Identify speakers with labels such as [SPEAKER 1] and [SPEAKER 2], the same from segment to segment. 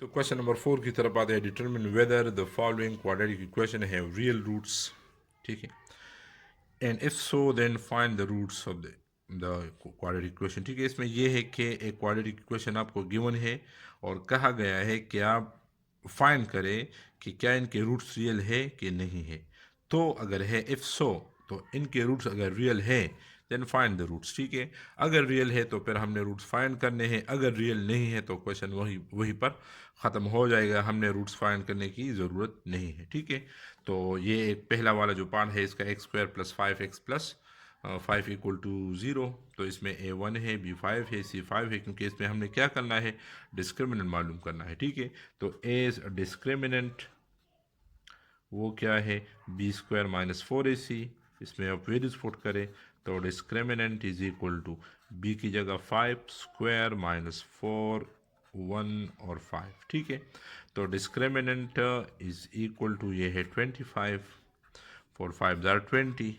[SPEAKER 1] तो question number 4 की तरफ आते हैं। Determine whether the following quadratic equation have real roots. ठीक है, and if so then find the roots of the quadratic equation. ठीक है, इसमें यह है कि एक क्वाड्रेटिक इक्वेशन आपको गिवन है और कहा गया है कि आप फाइंड करें कि क्या इनके रूट्स रियल है कि नहीं है। तो अगर है इफ सो, तो इनके रूट्स अगर रियल है देन फाइंड द रूट्स। ठीक है, अगर रियल है तो फिर हमने रूट्स फाइंड करने हैं, अगर रियल नहीं है तो क्वेश्चन वहीं पर ख़त्म हो जाएगा, हमने रूट्स फाइंड करने की ज़रूरत नहीं है। ठीक है, तो ये एक पहला वाला जो पार्ट है इसका x square plus 5x plus 5 equal to 0। तो इसमें A1 है, B5 है, C5 है, क्योंकि इसमें हमने क्या करना है, डिस्क्रिमिनेंट मालूम करना है। ठीक है, तो एज डिस्क्रिमिनेंट वो क्या है, बी स्क्वायर माइनस 4AC। इसमें आप वेल्यूज पुट करें तो discriminant is equal to B की जगह 5 स्क्वायर माइनस 4 1 और 5। ठीक है, तो डिस्क्रिमिनेंट इज इक्वल टू ये है 25, 4 5 ज़ार 20।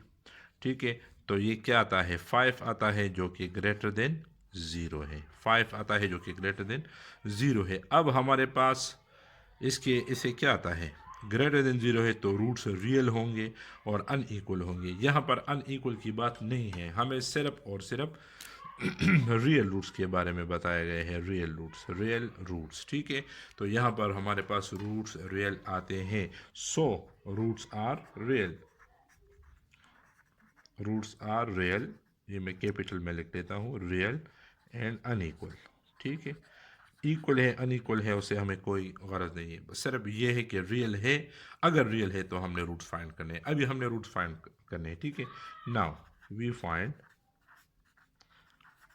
[SPEAKER 1] ठीक है, तो ये क्या आता है, 5 आता है जो कि ग्रेटर देन 0 है, 5 आता है जो कि ग्रेटर देन 0 है। अब हमारे पास इसे क्या आता है, ग्रेटर देन 0 है तो रूट्स रियल होंगे और अनईक्वल होंगे। यहाँ पर अनईक्वल की बात नहीं है, हमें सिर्फ और सिर्फ रियल रूट्स के बारे में बताया गया है, रियल रूट्स। ठीक है, तो यहाँ पर हमारे पास रूट्स रियल आते हैं। सो रूट्स आर रियल, ये मैं कैपिटल में लिख देता हूँ, रियल एंड अनईक्वल। ठीक है, इक्वल है अनइक्वल है उसे हमें कोई गरज नहीं है, बस सिर्फ ये है कि रियल है, अगर रियल है तो हमने रूट्स फाइंड करने हैं। अभी हमने रूट्स फाइंड करने हैं। ठीक है, now we find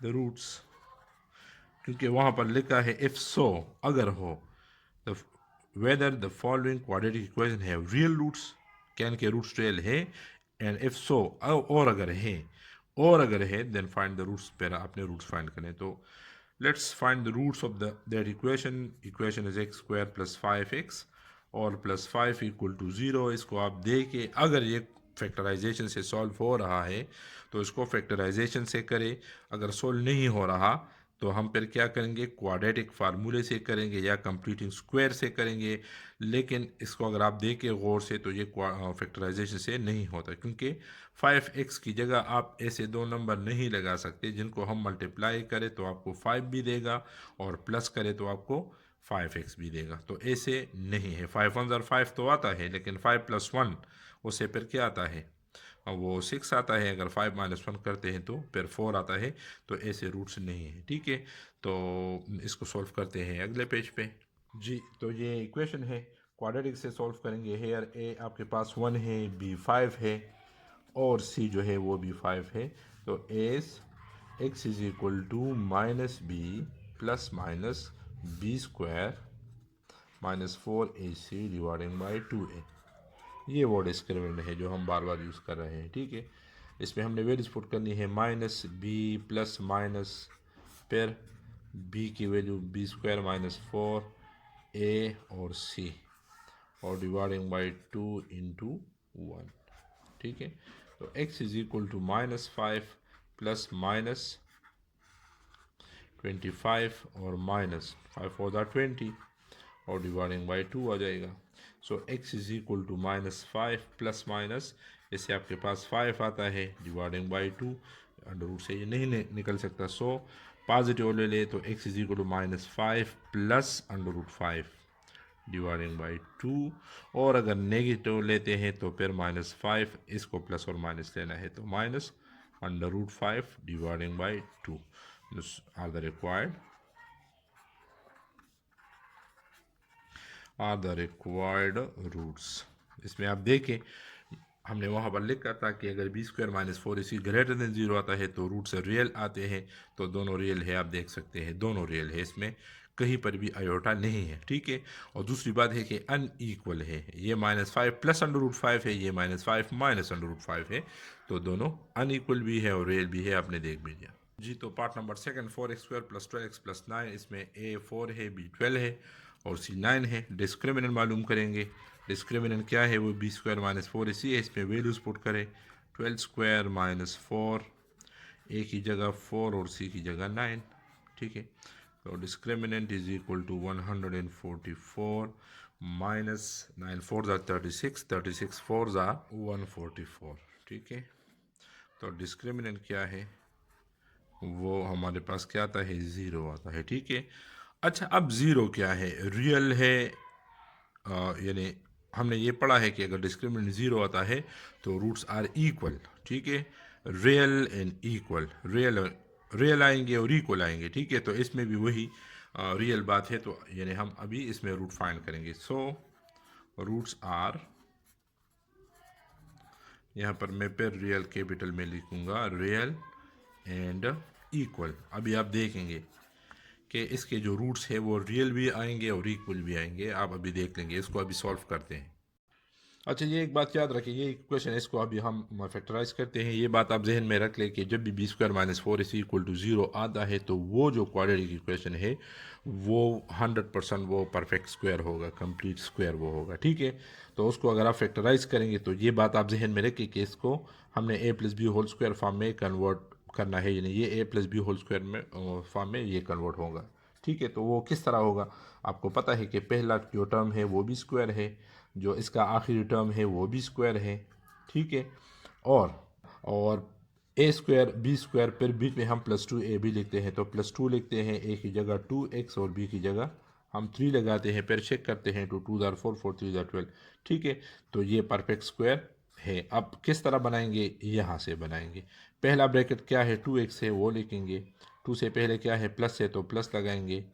[SPEAKER 1] the roots, क्योंकि वहाँ पर लिखा है इफ सो, अगर हो, the whether the following quadratic equation है रियल रूट्स, क्या इनके रूट्स रियल है, एंड इफ सो, और अगर है देन फाइंड द रूट्स, पर आपने रूट्स फाइंड करने। तो let's find the roots of that equation is x square plus 5x और प्लस 5 इक्वल टू 0। इसको आप देखें, अगर ये फैक्टराइजेशन से सॉल्व हो रहा है तो इसको फैक्टराइजेशन से करें, अगर सॉल्व नहीं हो रहा तो हम फिर क्या करेंगे, क्वाड्रेटिक फार्मूले से करेंगे या कंप्लीटिंग स्क्वायर से करेंगे। लेकिन इसको अगर आप देखें गौर से तो ये फैक्टराइजेशन से नहीं होता, क्योंकि 5x की जगह आप ऐसे दो नंबर नहीं लगा सकते जिनको हम मल्टीप्लाई करें तो आपको 5 भी देगा और प्लस करें तो आपको 5x भी देगा। तो ऐसे नहीं है, 5 1 5 तो आता है, लेकिन 5 + 1 उससे फिर क्या आता है, वो 6 आता है। अगर 5 - 1 करते हैं तो फिर 4 आता है। तो ऐसे रूट्स नहीं है। ठीक है, तो इसको सॉल्व करते हैं अगले पेज पे। जी, तो ये इक्वेशन है, क्वाड्रेटिक से सॉल्व करेंगे। हेयर ए आपके पास 1 है, बी 5 है और सी जो है वो भी 5 है। तो as x is equal to minus B plus minus B square minus 4AC dividing by 2a। ये वो डिस्क्रिमिनेंट है जो हम बार बार यूज़ कर रहे हैं। ठीक है, इसमें हमने वैल्यूज पुट करनी है, माइनस बी प्लस माइनस, फिर बी की value B square minus 4a और c और डिवाइडिंग बाई 2 इंटू 1। ठीक है, तो x is equal to minus 5 plus minus 25 और माइनस 5 4 ज़ा 20 और डिवाइडिंग बाई 2 आ जाएगा। So x is equal to minus 5 plus minus, इससे आपके पास 5 आता है डिवाइडिंग बाई 2, अंडर रूट से ये नहीं निकल सकता। सो पॉजिटिव ले ले तो x is equal to minus 5 plus under root 5 dividing by 2, और अगर नेगेटिव लेते हैं तो फिर माइनस 5, इसको प्लस और माइनस लेना है तो minus under root 5 dividing by 2 are the required roots. इसमें आप देखें, हमने वहाँ पर लिखा था कि अगर B square minus 4AC greater than 0 आता है तो रूट से रियल आते हैं। तो दोनों रियल है, आप देख सकते हैं दोनों रियल है, इसमें कहीं पर भी आयोटा नहीं है। ठीक है, और दूसरी बात है कि अनईक्वल है, ये -5 प्लस अंडर रूट 5 है, ये -5 माइनस अंडर रूट 5 है। तो दोनों अनईक्वल भी है और रियल भी है, आपने देख भी लिया। जी, तो part number second, 4x square plus 12x plus 9, इसमें a 4 है, b 12 है और c 9 है। डिस्क्रिमिनेंट मालूम करेंगे, डिस्क्रिमिनेंट क्या है, वो बी स्क्वायर माइनस 4AC है। इसमें वैल्यूज पुट करें, 12 स्क्वायर माइनस 4, ए की जगह 4 और सी की जगह 9। ठीक है, तो discriminant is equal to 144 minus 9 4 ज़ा 36, 36 4 ज़ा 144, ठीक है। तो डिस्क्रिमिनेंट क्या है, वो हमारे पास क्या आता है, ज़ीरो आता है, ठीक है। अच्छा, अब ज़ीरो क्या है, रियल है, यानी हमने ये पढ़ा है कि अगर डिस्क्रिमिनेंट ज़ीरो आता है तो रूट्स आर इक्वल, ठीक है। रियल एंड इक्वल, रियल आएंगे और इक्वल आएंगे, ठीक है। तो इसमें भी वही रियल बात है, तो यानी हम अभी इसमें रूट फाइंड करेंगे। सो रूट्स आर, यहाँ पर मैं फिर रियल कैपिटल में लिखूंगा, रियल एंड इक्वल। अभी आप देखेंगे कि इसके जो रूट्स है वो रियल भी आएंगे और इक्वल भी आएंगे, आप अभी देख लेंगे। इसको अभी सॉल्व करते हैं। अच्छा, ये एक बात याद रखें, ये क्वेश्चन है, इसको अभी हम फैक्टराइज करते हैं। ये बात आप जहन में रख लें कि जब भी B square minus 4ac equal to 0 आता है तो वो जो क्वाड्रेटिक इक्वेशन है वो 100% वो परफेक्ट स्क्वायर होगा, कंप्लीट स्क्वायर वो होगा, ठीक है। तो उसको अगर आप फैक्टराइज करेंगे तो ये बात आप जहन में रखें कि इसको हमने a plus B whole square form में कन्वर्ट करना है, यानी ये a plus B whole square में फॉर्म में ये कन्वर्ट होगा, ठीक है। तो वो किस तरह होगा, आपको पता है कि पहला जो टर्म है वो भी स्क्वायर है, जो इसका आखिरी टर्म है वो भी स्क्वायर है, ठीक है। और ए स्क्वायर बी स्क्वायर, फिर बीच में हम प्लस टू ए भी लिखते हैं, तो प्लस टू लिखते हैं ए की जगह 2x और बी की जगह हम 3 लगाते हैं, फिर चेक करते हैं, 2 2 ज़ार 4 4 3 ज़ार 12, ठीक है। तो ये परफेक्ट स्क्वायर है। अब किस तरह बनाएंगे, यहाँ से बनाएंगे। पहला ब्रैकेट क्या है, 2x है वो लिखेंगे, 2 से पहले क्या है, प्लस है तो प्लस लगाएंगे,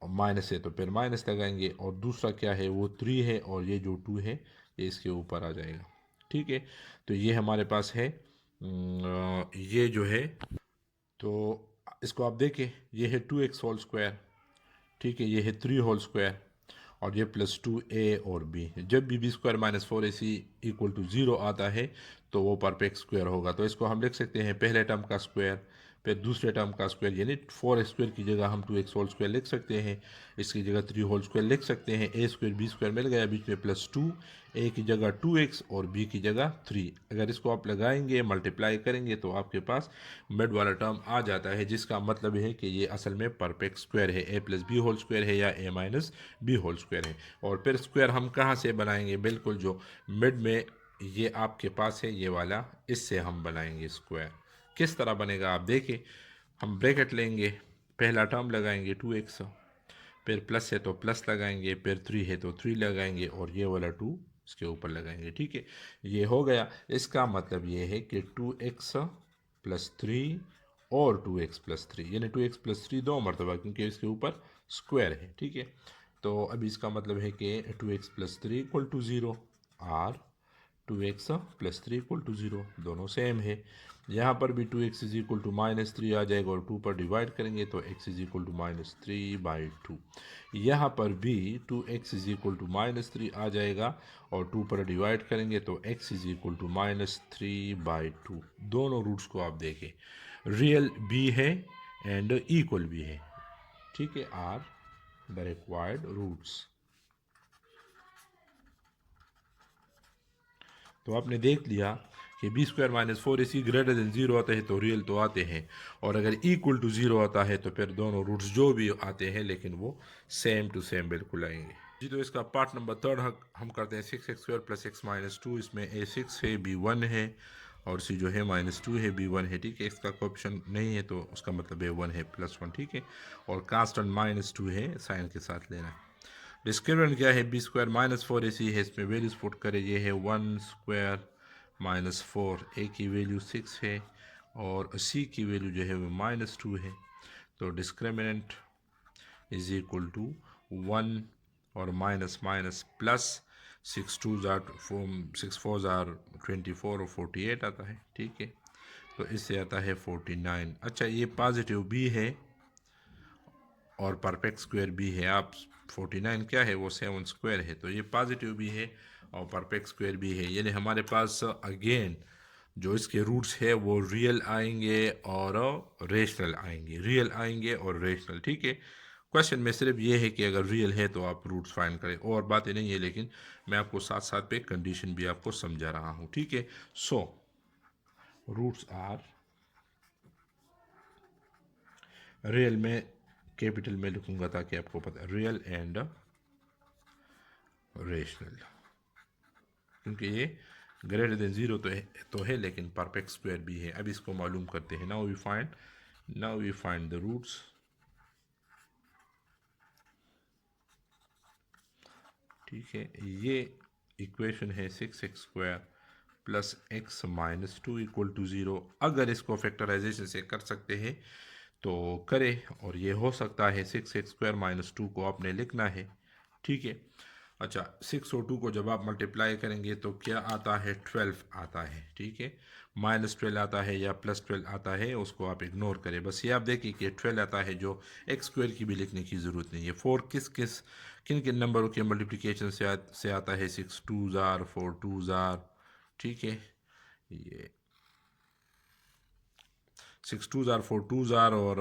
[SPEAKER 1] और माइनस है तो फिर माइनस लगाएंगे, और दूसरा क्या है वो 3 है, और ये जो 2 है ये इसके ऊपर आ जाएगा, ठीक है। तो ये हमारे पास है ये जो है, तो इसको आप देखें, ये है 2x होल स्क्वायर, ठीक है, ये है 3 होल स्क्वायर, और ये प्लस 2a और b। जब भी B square minus 4ac equal to 0 आता है तो वो परफेक्ट स्क्वायर होगा। तो इसको हम लिख सकते हैं पहले टर्म का स्क्वायर फिर दूसरे टर्म का स्क्वायर, यानी 4 स्क्वायर की जगह हम 2x होल स्क्वायर लिख सकते हैं, इसकी जगह 3 होल स्क्वायर लिख सकते हैं। a स्क्वायर बी स्क्वायर मिल गया, बीच में प्लस 2, a की जगह 2x और b की जगह 3। अगर इसको आप लगाएंगे, मल्टीप्लाई करेंगे तो आपके पास मिड वाला टर्म आ जाता है, जिसका मतलब है कि ये असल में परफेक्ट स्क्वायर है, a plus B whole square है या a minus B whole square है। और फिर स्क्वायर हम कहाँ से बनाएंगे, बिल्कुल जो मिड में ये आपके पास है ये वाला, इससे हम बनाएंगे स्क्वायर। किस तरह बनेगा आप देखिए, हम ब्रैकेट लेंगे, पहला टर्म लगाएंगे 2x, फिर प्लस है तो प्लस लगाएंगे, फिर 3 है तो 3 लगाएंगे, और ये वाला 2 इसके ऊपर लगाएंगे, ठीक है। ये हो गया। इसका मतलब ये है कि 2x प्लस 3 और 2x प्लस 3, यानी 2x प्लस 3 दो मरतबा, क्योंकि इसके ऊपर स्क्वायर है, ठीक है। तो अभी इसका मतलब है कि 2x plus 3 equal to 0, or 2x plus 3 equal to 0, दोनों सेम है। यहाँ पर भी 2x is equal to minus 3 आ जाएगा, और 2 पर डिवाइड करेंगे तो x is equal to minus 3/2। यहाँ पर भी 2x is equal to minus 3 आ जाएगा, और 2 पर डिवाइड करेंगे तो x is equal to minus 3/2। दोनों रूट्स को आप देखें, रियल भी है एंड इक्वल भी है, ठीक है, आर द रिक्वायर्ड रूट्स। तो आपने देख लिया कि B square minus 4ac greater than 0 आता है तो रियल तो आते हैं, और अगर इक्वल टू 0 आता है तो फिर दोनों रूट्स जो भी आते हैं लेकिन वो सेम टू सेम बिल्कुल आएंगे जी। तो इसका पार्ट नंबर 3 हम करते हैं 6x² प्लस x माइनस 2। इसमें a 6 है, b 1 है, और c जो है माइनस 2 है, b 1 है, ठीक है। इसका कोऑफिशिएंट नहीं है तो उसका मतलब a 1 है प्लस 1, ठीक है। और कांस्टेंट माइनस 2 है, साइन के साथ लेना है। डिस्क्रिमिनेंट क्या है, बी स्क्वायर माइनस 4ac है, इसमें वैल्यूज पुट करें, ये है 1 स्क्वायर माइनस 4, ए की वैल्यू 6 है और सी की वैल्यू जो है वो माइनस 2 है। तो डिस्क्रिमिनेंट इज इक्वल टू 1 और माइनस माइनस प्लस 6 2 ज़ार 6 4 ज़ार 24 और 48 आता है, ठीक है। तो इससे आता है 49। अच्छा, ये पॉजिटिव भी है और परफेक्ट स्क्वायर भी है। आप 49 क्या है, वो 7 स्क्वायर है, तो ये पॉजिटिव भी है और परफेक्ट स्क्वायर भी है, यानी हमारे पास अगेन जो इसके रूट्स है वो रियल आएंगे और रेशनल आएंगे, रियल आएंगे और रेशनल, ठीक है। क्वेश्चन में सिर्फ ये है कि अगर रियल है तो आप रूट्स फाइंड करें, और बातें नहीं है, लेकिन मैं आपको साथ साथ पे कंडीशन भी आपको समझा रहा हूँ, ठीक है। सो रूट्स आर, रियल में कैपिटल में लिखूंगा ताकि आपको पता, रियल एंड रेशनल, क्योंकि ये ग्रेटर देन ज़ीरो तो है लेकिन परफेक्ट स्क्वायर भी है। अब इसको मालूम करते हैं। Now we find the roots. ठीक है, ये इक्वेशन है 6x² plus x minus 2 equal to 0। अगर इसको फैक्टराइजेशन से कर सकते हैं तो करें, और ये हो सकता है 6x² माइनस 2 को आपने लिखना है। ठीक है, अच्छा 6 और 2 को जब आप मल्टीप्लाई करेंगे तो क्या आता है, 12 आता है। ठीक है, -12 आता है या +12 आता है, उसको आप इग्नोर करें। बस ये आप देखिए कि 12 आता है, जो x² की भी लिखने की ज़रूरत नहीं है। 4 किन किन नंबरों के मल्टीप्लिकेशन से आता है, 6 2s आर, 4 2s आर। ठीक है, ये 6 2s आर, 4 2s आर और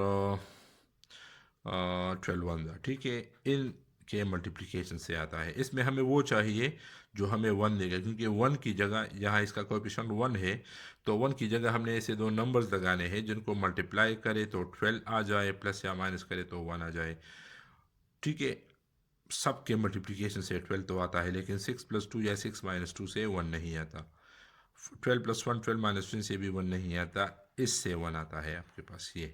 [SPEAKER 1] 12 1s आर। ठीक है, इन के मल्टीप्लिकेशन से आता है। इसमें हमें वो चाहिए जो हमें 1 देगा, क्योंकि 1 की जगह यहाँ इसका कोएफिशिएंट 1 है, तो 1 की जगह हमने ऐसे दो नंबर्स लगाने हैं जिनको मल्टीप्लाई करे तो 12 आ जाए, प्लस या माइनस करे तो 1 आ जाए। ठीक है, सब के मल्टीप्लिकेशन से 12 तो आता है, लेकिन 6 + 2 या 6 - 2 से 1 नहीं आता। 12 + 1 12 - 3 से भी 1 नहीं आता, इससे 1 आता है आपके पास। ये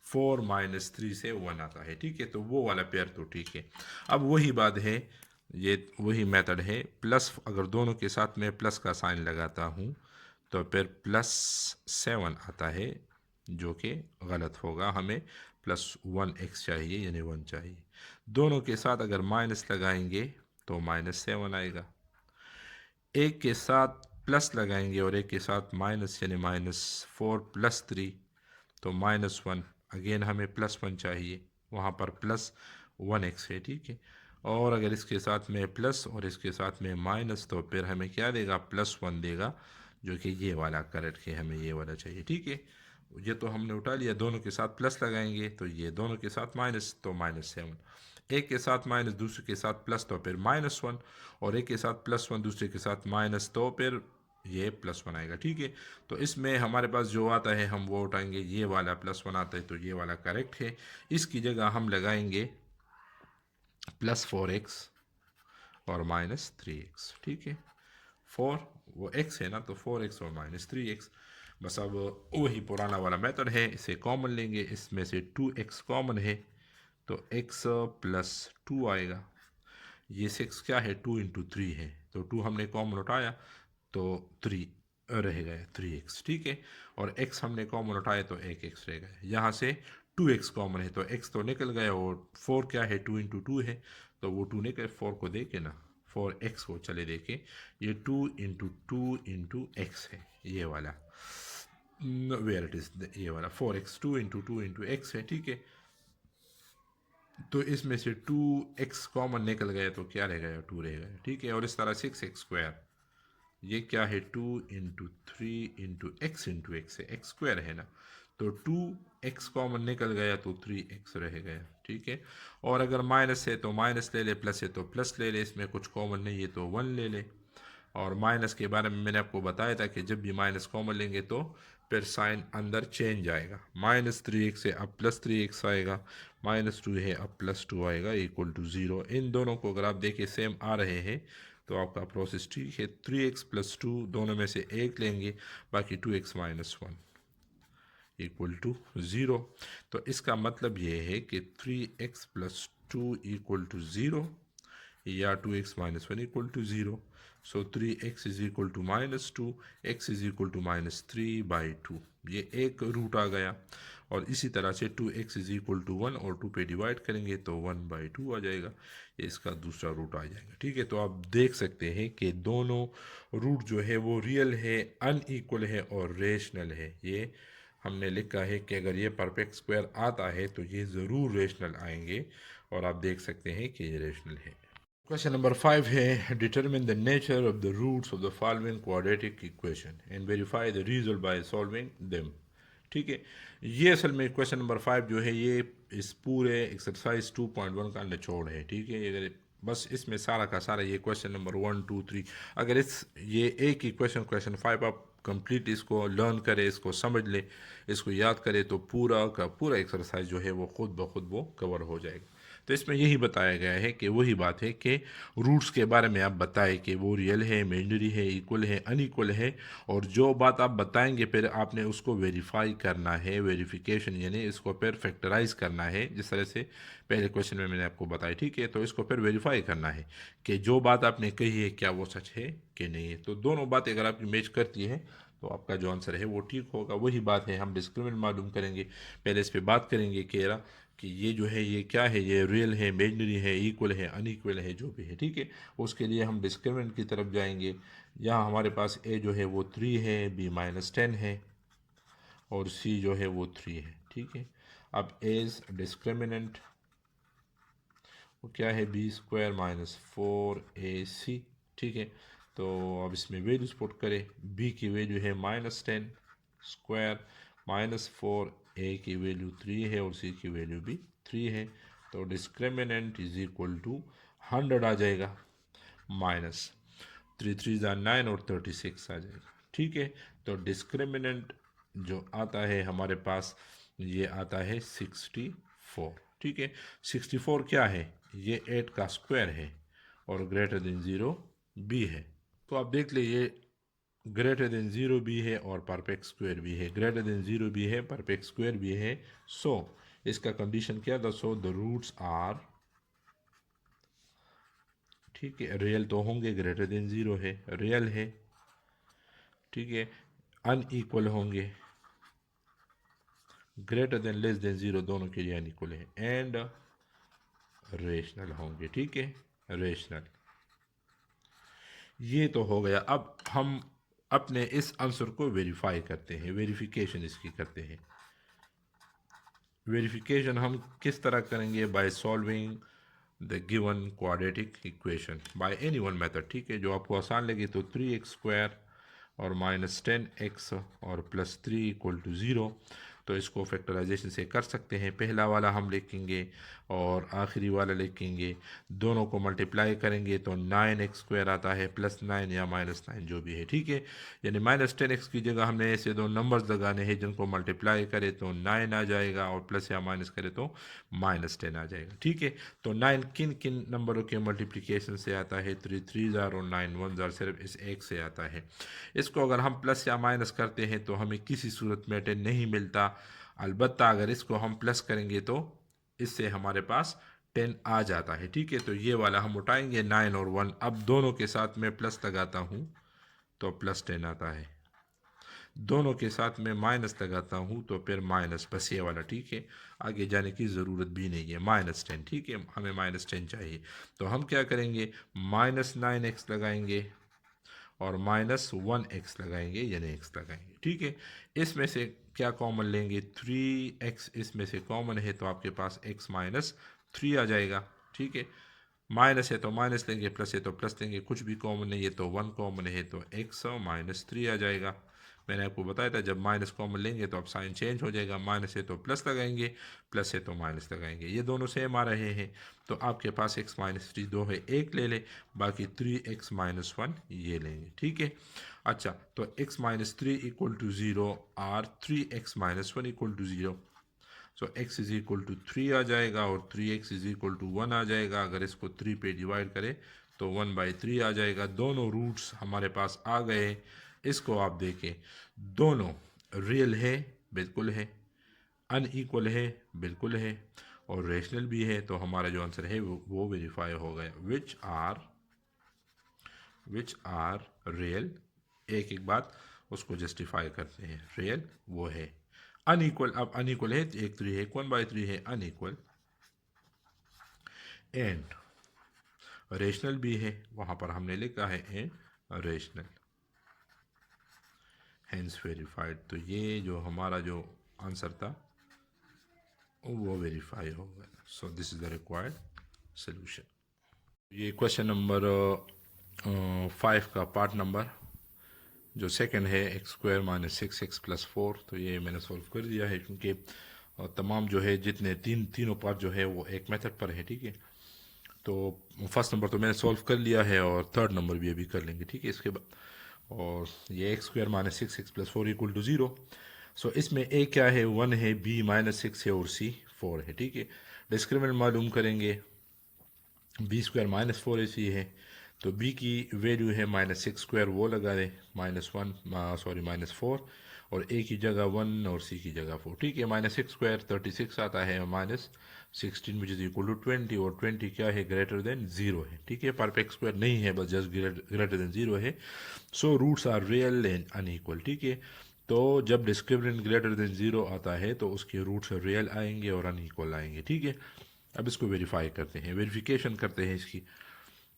[SPEAKER 1] 4 - 3 से 1 आता है। ठीक है, तो वो वाला पेयर तो ठीक है। अब वही बात है, ये वही मेथड है। प्लस अगर दोनों के साथ मैं प्लस का साइन लगाता हूँ तो फिर +7 आता है, जो कि गलत होगा। हमें +1x चाहिए, यानी 1 चाहिए। दोनों के साथ अगर माइनस लगाएंगे तो -7 आएगा। एक के साथ प्लस लगाएंगे और एक के साथ माइनस, यानी -4 + 3 तो -1। अगेन हमें +1 चाहिए, वहाँ पर +1x है। ठीक है, और अगर इसके साथ में प्लस और इसके साथ में माइनस तो फिर हमें क्या देगा, +1 देगा, जो कि ये वाला करेक्ट है, हमें ये वाला चाहिए। ठीक है, ये तो हमने उठा लिया। दोनों के साथ प्लस लगाएंगे तो ये दोनों के साथ माइनस तो -7। एक के साथ माइनस, दूसरे के साथ प्लस तो फिर -1, और एक के साथ +1 दूसरे के साथ माइनस तो फिर ये +1 आएगा। ठीक है, तो इसमें हमारे पास जो आता है हम वो उठाएंगे। ये वाला +1 आता है तो ये वाला करेक्ट है। इसकी जगह हम लगाएंगे +4x और -3x। ठीक है, 4 वो x है ना, तो 4x और -3x। बस अब वही पुराना वाला मेथड है, इसे कॉमन लेंगे। इसमें से 2x कॉमन है तो x + 2 आएगा। ये 6 क्या है, 2 × 3 है, तो 2 हमने कॉमन उठाया तो 3 रह गया, 3x। ठीक है, और x हमने कॉमन उठाया तो 1x रह गया। यहाँ से 2x कॉमन है तो x तो निकल गया, और 4 क्या है, 2 × 2 है, तो वो 2 निकल, 4 को देके ना, 4x को चले देके, ये 2 × 2 × x है, ये वाला वेयर इट इज, ये वाला 4x 2 × 2 × x है। ठीक है, तो इसमें से 2x कॉमन निकल गया तो क्या रह गया, 2 रह गया। ठीक है, और इस तरह 6x², ये क्या है, 2 × 3 × x × x है, x² है ना, तो 2x कॉमन निकल गया तो 3x रह गया। ठीक है, और अगर माइनस है तो माइनस ले ले, प्लस है तो प्लस ले ले, इसमें कुछ कॉमन नहीं है तो 1 ले ले। और माइनस के बारे में मैंने आपको बताया था कि जब भी माइनस कॉमन लेंगे तो फिर साइन अंदर चेंज आएगा। -3x है अब +3x आएगा, -2 है अब +2 आएगा, इक्वल टू 0। इन दोनों को अगर आप देखें सेम आ रहे हैं तो आपका प्रोसेस ठीक है। 3x + 2 दोनों में से एक लेंगे, बाकी 2x - 1 इक्वल टू 0। तो इसका मतलब ये है कि 3x + 2 इक्वल टू 0 या 2x - 1 equal to 0। So 3x is equal to -2, x is equal to -3/2। ये एक रूट आ गया, और इसी तरह से 2x इज इक्वल टू 1 और 2 पे डिवाइड करेंगे तो 1/2 आ जाएगा, ये इसका दूसरा रूट आ जाएगा। ठीक है, तो आप देख सकते हैं कि दोनों रूट जो है वो रियल है, अनइक्वल है और रेशनल है। ये हमने लिखा है कि अगर ये परफेक्ट स्क्वायर आता है तो ये ज़रूर रेशनल आएंगे, और आप देख सकते हैं कि ये रेशनल है। क्वेश्चन नंबर 5 है, determine the nature of the roots of the following quadratic equation and verify the result by solving them. ठीक है, ये असल में क्वेश्चन नंबर 5 जो है ये इस पूरे एक्सरसाइज 2.1 का निचोड़ है। ठीक है, अगर बस इसमें सारा का सारा ये क्वेश्चन नंबर 1 2 3, अगर इस ये एक ही क्वेश्चन 5 आप कंप्लीट इसको लर्न करे, इसको समझ ले, इसको याद करे, तो पूरा का पूरा एक्सरसाइज जो है वो खुद ब खुद वो कवर हो जाएगा। तो इसमें यही बताया गया है कि वही बात है कि रूट्स के बारे में आप बताएं कि वो रियल है, इमेजिनरी है, इक्वल है, अनइक्वल है, और जो बात आप बताएंगे फिर आपने उसको वेरीफाई करना है, वेरिफिकेशन यानी इसको फिर फैक्टराइज करना है, जिस तरह से पहले क्वेश्चन में मैंने आपको बताया, ठीक है। तो इसको फिर वेरीफाई करना है कि जो बात आपने कही है क्या वो सच है कि नहीं है। तो दोनों बातें अगर आपकी मैच करती है तो आपका जो आंसर है वो ठीक होगा। वही बात है, हम डिस्क्रिमिनेंट मालूम करेंगे, पहले इस पर बात करेंगे कि ये जो है ये क्या है, ये रियल है, इमेजिनरी है, इक्वल है, अनइक्वल है, जो भी है, ठीक है। उसके लिए हम डिस्क्रिमिनेंट की तरफ जाएंगे। यहाँ हमारे पास ए जो है वो 3 है, बी -10 है, और सी जो है वो 3 है, ठीक है। अब एज डिस्क्रिमिनेंट वो क्या है, b² -4ac, ठीक है। तो अब इसमें वैल्यूज पुट करें, b की वैल्यू है -10² -4, a की वैल्यू 3 है और c की वैल्यू भी 3 है। तो डिस्क्रिमिनेंट इज इक्वल टू 100 आ जाएगा, माइनस 3 3 9 और 36 आ जाएगा, ठीक है। तो डिस्क्रिमिनेंट जो आता है हमारे पास ये आता है 64, ठीक है। 64 क्या है, ये 8 का स्क्वायर है और ग्रेटर देन 0 भी है। तो आप देख लीजिए, ग्रेटर देन 0 भी है और परफेक्ट स्क्वायर भी है, ग्रेटर देन 0 भी है, परफेक्ट स्क्वायर भी है। सो इसका कंडीशन क्या था, सो द रूट्स आर, ठीक है, रियल तो होंगे, ग्रेटर देन 0 है, रियल है, ठीक है। अनइक्वल होंगे, ग्रेटर देन लेस देन 0 दोनों के लिए अनइक्वल है, एंड रेशनल होंगे, ठीक है, रेशनल। ये तो हो गया। अब हम अपने इस आंसर को वेरीफाई करते हैं, वेरिफिकेशन इसकी करते हैं। वेरिफिकेशन हम किस तरह करेंगे, by solving the given quadratic equation by any one method, ठीक है, जो आपको आसान लगे। तो 3x² और -10x और +3 = 0, तो इसको फैक्टराइजेशन से कर सकते हैं। पहला वाला हम लिखेंगे और आखिरी वाला लिखेंगे, दोनों को मल्टीप्लाई करेंगे तो 9x² आता है, +9 या -9 जो भी है, ठीक है। यानी -10x की जगह हमने ऐसे दो नंबर्स लगाने हैं जिनको मल्टीप्लाई करें तो 9 आ जाएगा, और प्लस या माइनस करें तो -10 आ जाएगा, ठीक है। तो 9 किन किन नंबरों के मल्टीप्लिकेशन से आता है, 3 3 जार और 9 1 जार, सिर्फ इस एक से आता है। इसको अगर हम प्लस या माइनस करते हैं तो हमें किसी सूरत में 10 नहीं मिलता, अलबत्ता अगर इसको हम प्लस करेंगे तो इससे हमारे पास 10 आ जाता है, ठीक है। तो ये वाला हम उठाएंगे 9 और 1, अब दोनों के साथ में प्लस लगाता हूँ तो +10 आता है, दोनों के साथ में माइनस लगाता हूँ तो फिर माइनस, बस ये वाला, ठीक है। आगे जाने की ज़रूरत भी नहीं है, -10, ठीक है, हमें -10 चाहिए। तो हम क्या करेंगे, -9x लगाएंगे और -1x लगाएंगे, यानी x लगाएंगे, ठीक है। इसमें से क्या कॉमन लेंगे, 3x इसमें से कॉमन है तो आपके पास x -3 आ जाएगा, ठीक है। माइनस है तो माइनस लेंगे, प्लस है तो प्लस लेंगे, कुछ भी कॉमन नहीं है तो 1 कॉमन है तो x -3 आ जाएगा। मैंने आपको बताया था जब माइनस कॉमन लेंगे तो अब साइन चेंज हो जाएगा, माइनस है तो प्लस लगाएंगे, प्लस है तो माइनस लगाएंगे, ये दोनों सेम आ रहे हैं। तो आपके पास x -3 2 है, एक ले ले, बाकी 3x -1 ये लेंगे, ठीक है। अच्छा, तो x -3 = 0 और 3x -1 = 0, सो x = 3 आ जाएगा और 3x = 1 आ जाएगा। अगर इसको 3 पे डिवाइड करें तो 1/3 आ जाएगा। दोनों रूट्स हमारे पास आ गए। इसको आप देखें, दोनों रियल है, बिल्कुल है, अनइक्वल है, बिल्कुल है, और रेशनल भी है। तो हमारा जो आंसर है वो वेरीफाई हो गया, विच आर रियल। एक एक बात उसको जस्टिफाई करते हैं, रियल वो है, अनइक्वल, अब अनइक्वल है, एक 3 है, 1/3 है, अनइक्वल, एंड रेशनल भी है, वहाँ पर हमने लिखा है एंड रेशनल, हैंस वेरीफाइड। तो ये जो हमारा जो आंसर था वो वेरीफाई हो गया। So this is the required solution. ये क्वेश्चन नंबर 5 का पार्ट नंबर जो सेकंड है, x² - 6x + 4, तो ये मैंने सॉल्व कर दिया है क्योंकि तमाम जो है जितने तीनों पार्ट जो है वो एक मेथड पर है, ठीक है। तो फर्स्ट नंबर तो मैंने सॉल्व कर लिया है और थर्ड नंबर भी अभी कर लेंगे, ठीक है। इसके बाद और ये X square minus six X plus four equal to zero. So इसमें ए क्या है, वन है, बी माइनस सिक्स है और सी फोर है। ठीक है, डिस्क्रिमिनेंट मालूम करेंगे। बी स्क्वायर माइनस फोर ए सी है, तो बी की वैल्यू है माइनस सिक्स स्क्वायर, वो लगा दें, minus one sorry minus four, और ए की जगह वन और सी की जगह फोर। ठीक है, माइनस सिक्स स्क्वायर 36 आता है, और minus 16 which is equal to 20, और 20 क्या है, ग्रेटर देन जीरो है। ठीक है, परफेक्ट स्क्वायर नहीं है, बस जस्ट ग्रेटर देन जीरो है। So roots are real and unequal. ठीक है, तो जब डिस्क्रिमिनेंट ग्रेटर देन जीरो आता है तो उसके रूट्स रियल आएंगे और अनइक्वल आएंगे। ठीक है, अब इसको वेरीफाई करते हैं, वेरिफिकेशन करते हैं इसकी।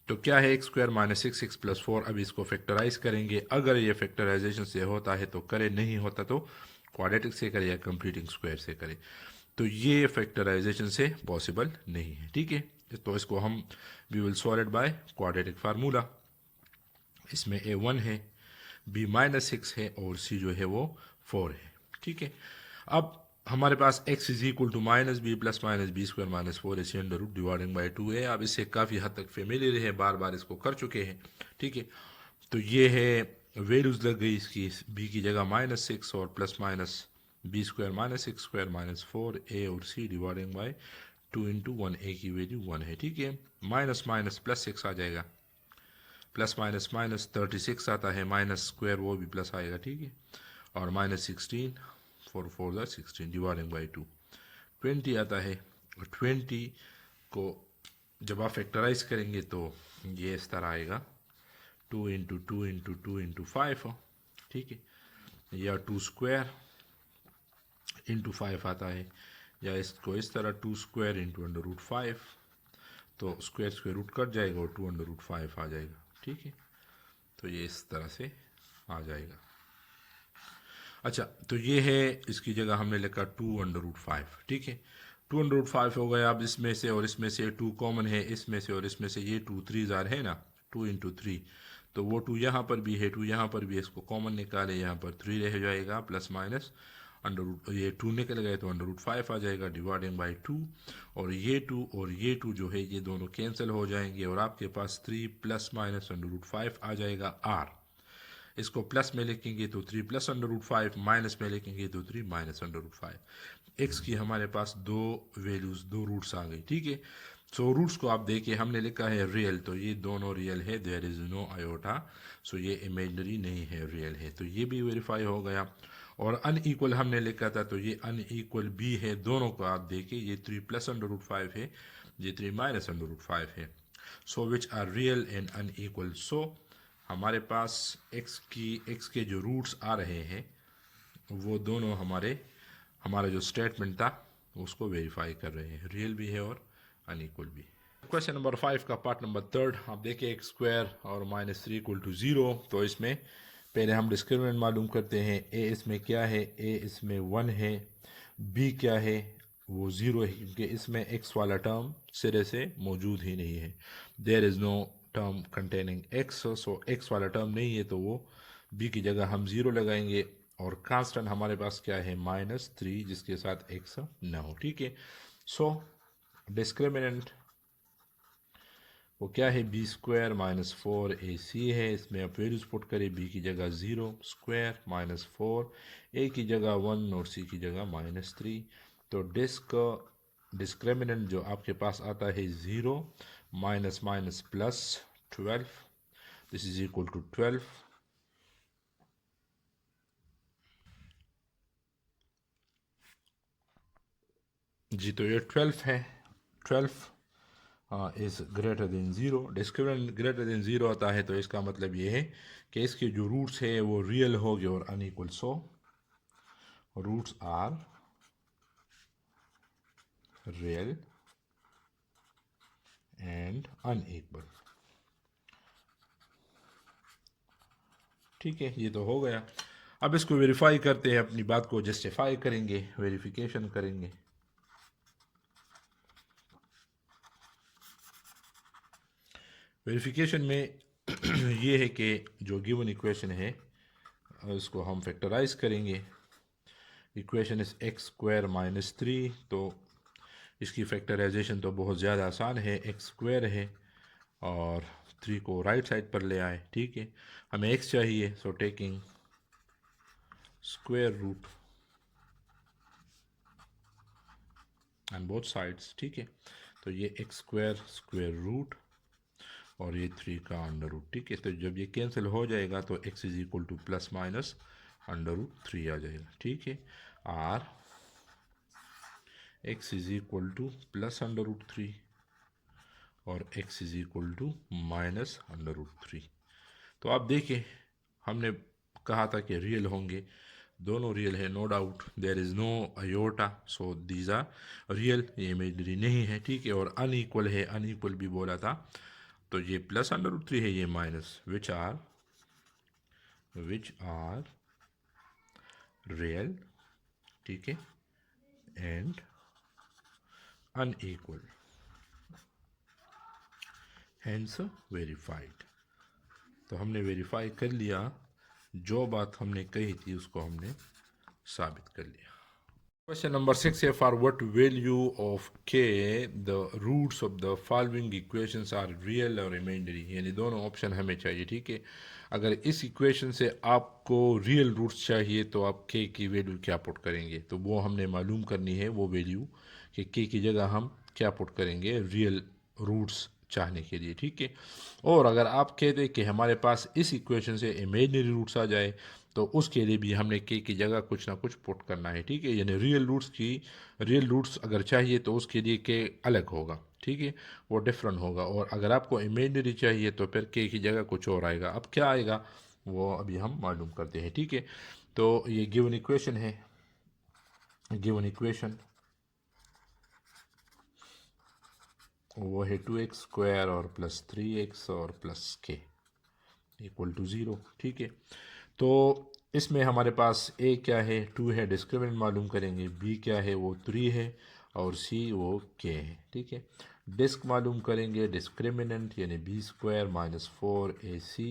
[SPEAKER 1] तो क्या है, x square minus six X plus four. अब इसको फैक्टराइज करेंगे, अगर ये फैक्टराइजेशन से होता है तो करें, नहीं होता तो क्वाड्रेटिक से करें या कंप्लीटिंग स्क्वायर से करें। तो ये फैक्टराइजेशन से पॉसिबल नहीं है। ठीक है, तो इसको हम we will solve it by quadratic formula. इसमें ए वन है, बी माइनस सिक्स है और सी जो है वो फोर है। ठीक है, अब हमारे पास x is equal to minus B plus minus B square minus four A under root dividing by two है। अब इससे काफ़ी हद तक फेमिलियर है, बार बार इसको कर चुके हैं। ठीक है, तो ये है वैल्यूज लग गई इसकी, b की जगह माइनस सिक्स और plus minus B square minus six square minus four A और C dividing by two into one, A की वैल्यू वन है। ठीक है, माइनस माइनस प्लस सिक्स आ जाएगा, प्लस माइनस माइनस 36 आता है, माइनस स्क्वायर वो भी प्लस आएगा। ठीक है, और माइनस 16, फोर फोर ज़ा 16 डिवाइडिंग बाई टू, 20 आता है। और 20 को जब आप फैक्टराइज करेंगे तो ये इस तरह आएगा, two into two into two into five. ठीक है, या टू स्क्वायर इंटू फाइव आता है, या इसको इस तरह two square into under root five, तो स्क्वायर स्क्वायर रूट कट जाएगा और टू अंडर रूट फाइव आ जाएगा। ठीक है, तो ये इस तरह से आ जाएगा। अच्छा, तो ये है, इसकी जगह हमने लिखा टू अंडर रूट फाइव। ठीक है, टू अंडर रूट फाइव हो गया। अब इसमें से और इसमें से टू कॉमन है, इसमें से और इसमें से ये टू थ्री जार है ना, टू इंटू थ्री, तो वो टू यहाँ पर भी है, टू यहाँ पर भी है, इसको कॉमन निकाले, यहाँ पर थ्री रह जाएगा, प्लस माइनस अंडर रूट, ये टू निकल गए तो अंडर रूट फाइव आ जाएगा डिवाइडिंग बाई टू, और ये टू जो है ये दोनों कैंसिल हो जाएंगे, और आपके पास three plus minus under root five आ जाएगा आर। इसको प्लस में लिखेंगे तो three plus under root five, minus में लिखेंगे तो three minus under root five. X की हमारे पास दो वैल्यूज, दो रूट्स आ गई। ठीक है, सो रूट्स को आप देखिए, हमने लिखा है रियल, तो ये दोनों रियल है, देयर इज नो आयोटा, सो ये इमेजनरी नहीं है, रियल है, तो ये भी वेरीफाई हो गया। और अनईक्वल हमने लिखा था, तो ये अनईक्वल भी है, दोनों को आप देखिए, ये three plus under root five है, ये three minus under root five है, so which are real and unequal. So हमारे पास एक्स के जो रूट्स आ रहे हैं वो दोनों हमारा जो स्टेटमेंट था उसको वेरीफाई कर रहे हैं, रियल भी है और अनइक्वल भी। क्वेश्चन नंबर 5 का पार्ट नंबर थर्ड, आप देखिए एक्स स्क्वायर और minus three equal to zero. तो इसमें पहले हम डिस्क्रिमिनेंट मालूम करते हैं। ए इसमें क्या है, ए इसमें वन है, बी क्या है, वो ज़ीरो है, क्योंकि इसमें एक्स वाला टर्म सिरे से मौजूद ही नहीं है, there is no term containing x, so x वाला टर्म नहीं है, तो वो बी की जगह हम ज़ीरो लगाएंगे। और कांस्टेंट हमारे पास क्या है, माइनस थ्री, जिसके साथ एक्स ना हो। ठीक है, सो डिस्क्रिमिनेंट वो क्या है, बी स्क्वायर माइनस फोर ए सी है, इसमें आप वैल्यूज पुट करें, बी की जगह ज़ीरो स्क्वायर माइनस फोर, ए की जगह वन और सी की जगह माइनस थ्री। तो डिस्क्रिमिनेंट जो आपके पास आता है zero minus minus plus 12, this is equal to 12। जी, तो ये 12 है, 12 is greater than zero. Discriminant greater than zero आता है, तो इसका मतलब ये है कि इसके जो रूट्स है वो रियल हो गए और unequal. So roots are real and unequal. ठीक है, ये तो हो गया। अब इसको वेरीफाई करते हैं, अपनी बात को जस्टिफाई करेंगे, वेरिफिकेशन करेंगे। वेरिफिकेशन में ये है कि जो गिवन इक्वेशन है उसको हम फैक्टराइज करेंगे। Equation is x square minus three, तो इसकी फैक्टराइजेशन तो बहुत ज़्यादा आसान है, एक्स स्क्वायर है और 3 को राइट साइड पर ले आए, ठीक है। हमें x चाहिए, so taking square root on both sides, ठीक है। तो ये x स्क्वायर रूट और ये 3 का अंडर रूट, ठीक है। तो जब ये कैंसिल हो जाएगा तो x is equal to plus minus under root 3 आ जाएगा, ठीक है। और x is equal to plus under root 3 और x is equal to minus under root 3। तो आप देखिए, हमने कहा था कि रियल होंगे, दोनों रियल है, no doubt, there is no iota, so these are real, ये इमेजनरी नहीं है, ठीक है। और अनइक्वल है, अनइक्वल भी बोला था, तो ये प्लस अंडर रूट 3 है, ये माइनस, विच आर रियल, ठीक है, एंड अनइक्वल, हैंस वेरीफाइड। तो हमने वेरीफाई कर लिया, जो बात हमने कही थी उसको हमने साबित कर लिया। Question number 6 है, for what value of k the roots of the following equations are real और imaginary, यानी दोनों ऑप्शन हमें चाहिए, ठीक है। अगर इस इक्वेशन से आपको रियल रूट्स चाहिए तो आप k की वैल्यू क्या पुट करेंगे, तो वो हमने मालूम करनी है, वो वैल्यू कि k की जगह हम क्या पुट करेंगे रियल रूट्स चाहने के लिए, ठीक है। और अगर आप कहते कि हमारे पास इस इक्वेशन से इमेजनरी रूट्स आ जाए तो उसके लिए भी हमने के की जगह कुछ ना कुछ पुट करना है, ठीक है। यानी रियल रूट्स अगर चाहिए तो उसके लिए के अलग होगा, ठीक है, वो डिफरेंट होगा। और अगर आपको इमेजनरी चाहिए तो फिर के की जगह कुछ और आएगा। अब क्या आएगा वो अभी हम मालूम करते हैं, ठीक है। तो ये गिवन इक्वेशन है, गिवन इक्वेशन वो है 2x स्क्वायर और प्लस 3x और प्लस के इक्वल टू 0, ठीक है। तो इसमें हमारे पास a क्या है, 2 है, डिस्क्रिमिनेंट मालूम करेंगे, b क्या है वो 3 है और c वो k है, ठीक है। डिस्क मालूम करेंगे, डिस्क्रिमिनेंट यानी b स्क्वायर माइनस 4ac,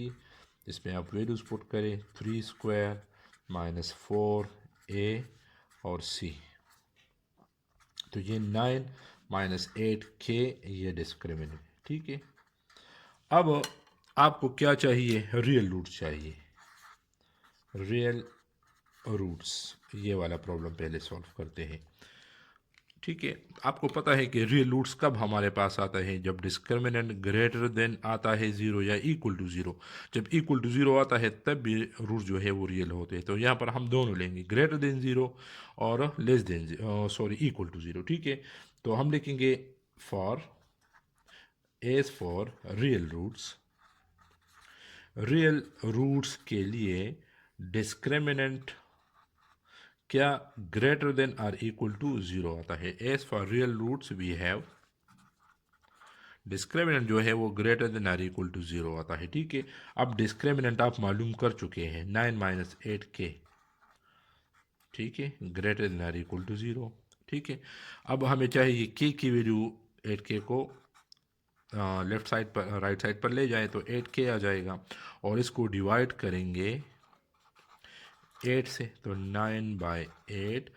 [SPEAKER 1] इसमें आप वैल्यूज पुट करें, 3 स्क्वायर माइनस 4a और c, तो ये 9 माइनस 8k, ये डिस्क्रिमिनेंट, ठीक है। अब आपको क्या चाहिए, रियल रूट चाहिए, रियल रूट्स, ये वाला प्रॉब्लम पहले सॉल्व करते हैं, ठीक है। आपको पता है कि रियल रूट्स कब हमारे पास आता है, जब डिस्क्रिमिनेंट ग्रेटर देन आता है 0 या इक्वल टू 0। जब इक्वल टू 0 आता है तब भी रूट जो है वो रियल होते हैं। तो यहाँ पर हम दोनों लेंगे, ग्रेटर देन 0 और लेस देन इक्वल टू 0, ठीक है। तो हम लिखेंगे for as for real roots के लिए डिस्क्रिमिनेंट क्या greater than or equal to 0 आता है। As for real roots we have discriminant जो है वो greater than or equal to 0 आता है, ठीक है। अब डिस्क्रिमिनेंट आप मालूम कर चुके हैं, 9 माइनस 8k, ठीक है, greater than or equal to 0, ठीक है। अब हमें चाहिए k की वैल्यू, 8k को लेफ्ट साइड पर राइट साइड पर ले जाए तो 8k आ जाएगा और इसको डिवाइड करेंगे 8 से, तो 9/8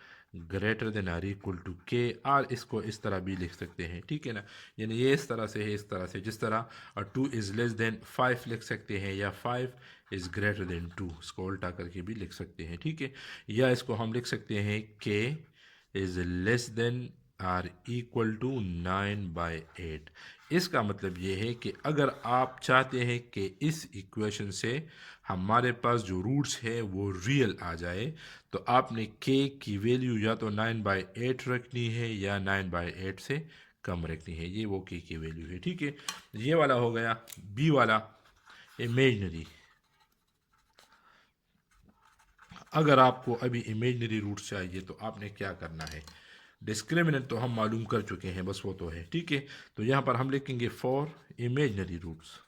[SPEAKER 1] greater than or equal to K, और इसको इस तरह भी लिख सकते हैं, ठीक है ना। यानी ये इस तरह से है, इस तरह से, जिस तरह 2 इज़ लेस देन 5 लिख सकते हैं, या 5 इज़ ग्रेटर देन 2, इसको उल्टा करके भी लिख सकते हैं, ठीक है। या इसको हम लिख सकते हैं K is less than or equal to 9/8। इसका मतलब ये है कि अगर आप चाहते हैं कि इस इक्वेशन से हमारे पास जो रूट्स है वो रियल आ जाए, तो आपने k की वैल्यू या तो 9/8 रखनी है या 9/8 से कम रखनी है, ये वो k की वैल्यू है, ठीक है। ये वाला हो गया। b वाला इमेजनरी, अगर आपको अभी इमेजनरी रूट्स चाहिए तो आपने क्या करना है, डिस्क्रिमिनेंट तो हम मालूम कर चुके हैं, बस वो तो है, ठीक है। तो यहाँ पर हम लिखेंगे for imaginary roots,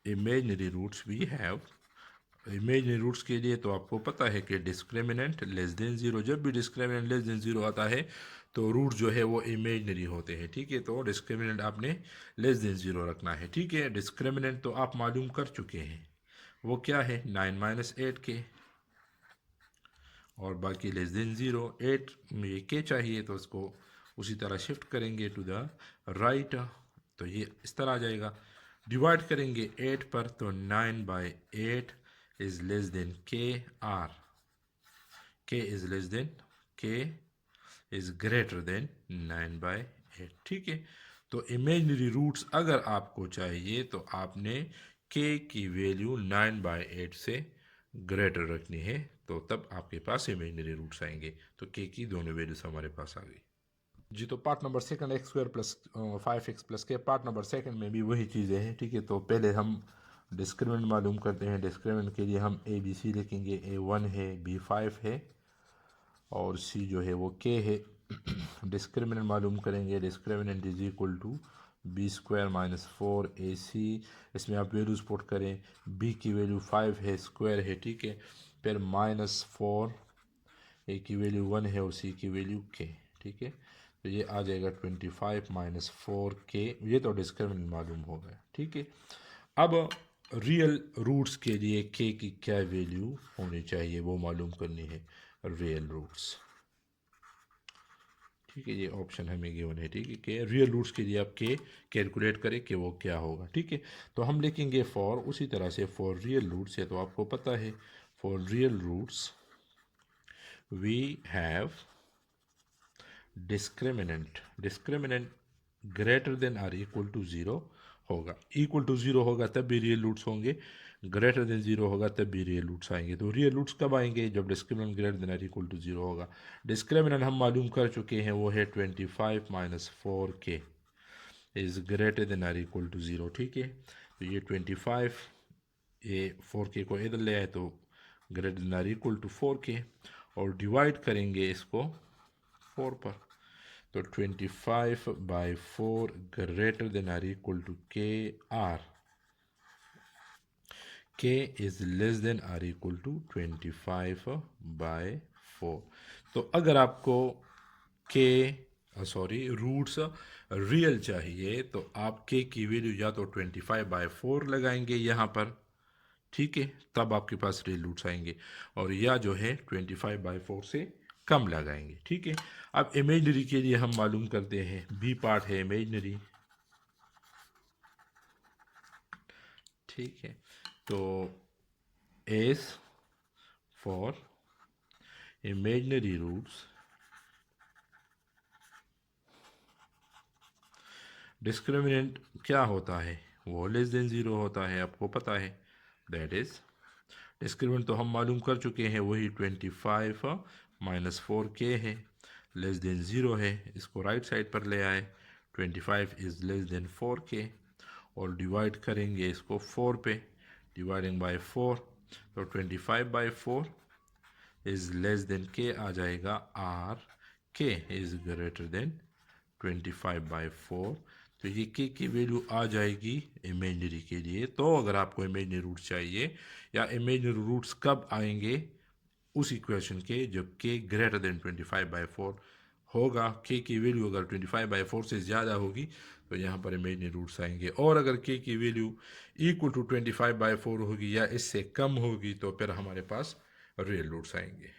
[SPEAKER 1] imaginary roots we have, imaginary roots के लिए तो आपको पता है कि डिस्क्रिमिनेंट लेस देन 0, जब भी डिस्क्रिमिनेंट लेस देन 0 आता है तो रूट जो है वो इमेजनरी होते हैं, ठीक है। तो डिस्क्रिमिनेंट आपने लेस देन 0 रखना है, ठीक है। डिस्क्रिमिनेंट तो आप मालूम कर चुके हैं, वो क्या है, 9 माइनस 8k, और बाकी लेस देन 0, 8 ये के चाहिए तो उसको उसी तरह शिफ्ट करेंगे टू द राइट, तो ये इस तरह आ जाएगा। डिवाइड करेंगे 8 पर, तो 9/8 इज़ लेस देन के आर, के इज़ लेस देन, के इज़ ग्रेटर देन 9/8। ठीक है, तो इमेजिनरी रूट्स अगर आपको चाहिए तो आपने के की वैल्यू 9/8 से ग्रेटर रखनी है, तो तब आपके पास इमेजिनरी रूट्स आएंगे। तो के की दोनों वैल्यूज हमारे पास आ गई जी। तो part number second x² plus 5x plus के, पार्ट नंबर सेकंड में भी वही चीज़ें हैं। ठीक है, तो पहले हम डिस्क्रिमिनेंट मालूम करते हैं। डिस्क्रिमिनेंट के लिए हम a b c लिखेंगे। a1 है, b5 है और c जो है वो k है। डिस्क्रिमिनेंट मालूम करेंगे। Discriminant is equal to b² minus 4ac। इसमें आप वैल्यूज पुट करें। b की वैल्यू 5 है, स्क्वायर है। ठीक है, फिर -4, a की वैल्यू 1 है और c की वैल्यू k। ठीक है, तो ये आ जाएगा 25 माइनस 4k। ये तो डिस्क्रिमिनेंट मालूम हो गया। ठीक है, अब रियल रूट्स के लिए k की क्या वैल्यू होनी चाहिए वो मालूम करनी है। रियल रूट्स, ठीक है, ये ऑप्शन हमें गिवन है। ठीक है, कि रियल रूट्स के लिए आप के कैलकुलेट करें कि वो क्या होगा। ठीक है, तो हम लिखेंगे फॉर, उसी तरह से फॉर रियल रूट्स है तो आपको पता है for real roots we have discriminant greater than or equal to 0 होगा। इक्वल टू 0 होगा तब भी रियल रूट्स होंगे, ग्रेटर देन 0 होगा तब भी रियल रूट्स आएंगे। तो रियल रूट्स कब आएंगे? जब discriminant greater than or equal to 0 होगा। डिस्क्रिमिनेंट हम मालूम कर चुके हैं, वो है 25 minus 4k is greater than or equal to 0। ठीक है, तो ये 25, ये 4k को इधर ले आए तो greater than or equal to 4k, और डिवाइड करेंगे इसको 4 पर, तो 25/4 greater than or equal to K or, K is less than or equal to 25/4। तो अगर आपको के रूट्स रियल चाहिए तो आप के की वैल्यू या तो 25/4 लगाएंगे यहाँ पर, ठीक है, तब आपके पास रियल रूट्स आएंगे, और या जो है 25/4 से कम लगाएंगे। ठीक है, अब इमेजनरी के लिए हम मालूम करते हैं। बी पार्ट है इमेजनरी। ठीक है, तो as for imaginary roots discriminant क्या होता है? वो लेस देन 0 होता है, आपको पता है। दैट इज डिस्क्रिमिनेंट तो हम मालूम कर चुके हैं, वही 25 माइनस 4k है, लेस देन 0 है। इसको राइट साइड पर ले आए, 25 इज़ लेस देन 4k, और डिवाइड करेंगे इसको 4 पे, डिवाइडिंग बाय 4, तो 25/4 इज़ लेस देन k आ जाएगा r, k is greater then 25/4। तो ये k की वैल्यू आ जाएगी इमेजनरी के लिए। तो अगर आपको इमेजनरी रूट चाहिए, या इमेजनरी रूट्स कब आएंगे उस इक्वेशन के, जब k ग्रेटर देन 25/4 होगा। k की वैल्यू अगर 25/4 से ज़्यादा होगी तो यहाँ पर इमेजनरी रूट्स आएंगे, और अगर k की वैल्यू इक्वल टू 25/4 होगी या इससे कम होगी तो फिर हमारे पास रियल रूट्स आएंगे।